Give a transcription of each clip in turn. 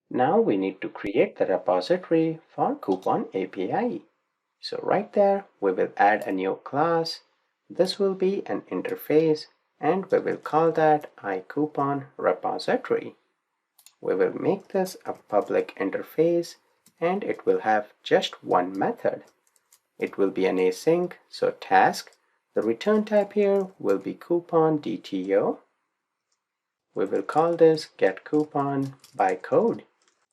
Now we need to create the repository for Coupon API. So right there, we will add a new class. This will be an interface and we will call that iCoupon repository. We will make this a public interface and it will have just one method. It will be an async, so task. The return type here will be coupon DTO. We will call this getCoupon by code.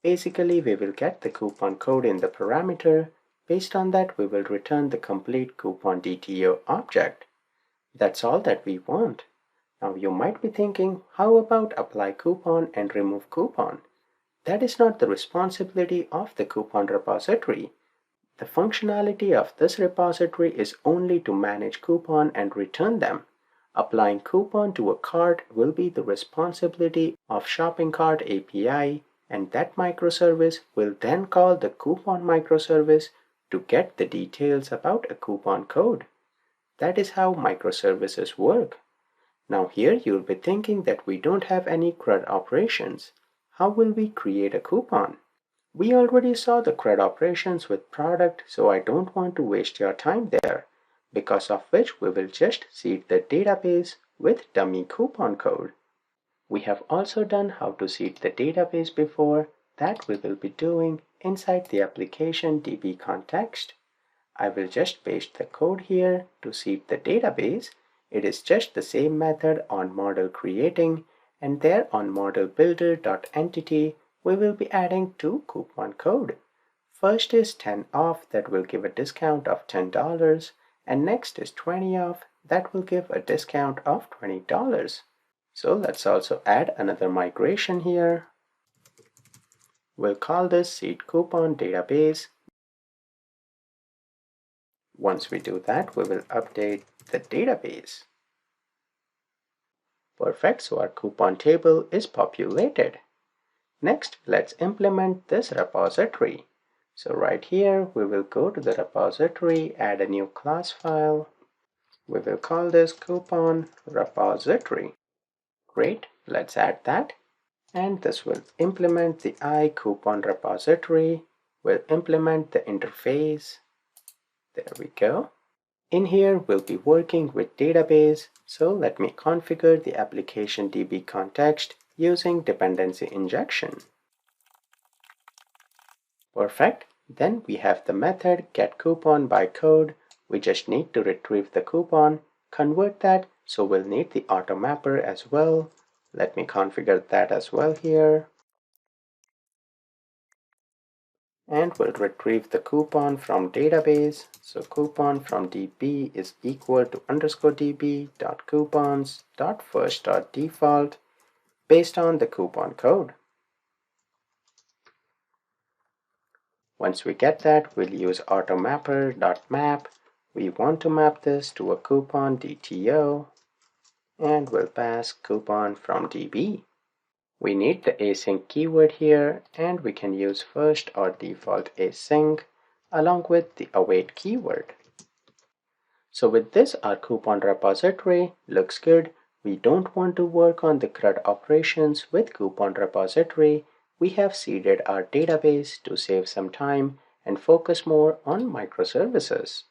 Basically, we will get the coupon code in the parameter. Based on that, we will return the complete coupon DTO object. That's all that we want. Now you might be thinking, how about apply coupon and remove coupon? That is not the responsibility of the coupon repository. The functionality of this repository is only to manage coupon and return them. Applying coupon to a cart will be the responsibility of Shopping Cart API, and that microservice will then call the coupon microservice to get the details about a coupon code. That is how microservices work. Now here you'll be thinking that we don't have any CRUD operations. How will we create a coupon? We already saw the CRUD operations with product, so I don't want to waste your time there, because of which we will just seed the database with dummy coupon code. We have also done how to seed the database before. That we will be doing inside the application DB context. I will just paste the code here to seed the database. It is just the same method on model creating, and there on model builder.entity we will be adding two coupon code. First is 10 off, that will give a discount of $10, and next is 20 off, that will give a discount of $20. So let's also add another migration here. We'll call this seed coupon database. Once we do that, we will update the database. Perfect, so our coupon table is populated. Next, let's implement this repository. So right here, we will go to the repository, add a new class file. We will call this coupon repository. Great, let's add that. And this will implement the iCoupon repository. We'll implement the interface. There we go. In here, we'll be working with database. So let me configure the application DB context using dependency injection. Perfect. Then we have the method getCoupon by code. We just need to retrieve the coupon, convert that, so we'll need the auto mapper as well. Let me configure that as well here. And we'll retrieve the coupon from database. So coupon from DB is equal to _db.coupons.first.default based on the coupon code. Once we get that, we'll use automapper.map. We want to map this to a coupon DTO, and we'll pass coupon from DB. We need the async keyword here, and we can use first or default async along with the await keyword. So with this, our coupon repository looks good. We don't want to work on the CRUD operations with coupon repository. We have seeded our database to save some time and focus more on microservices.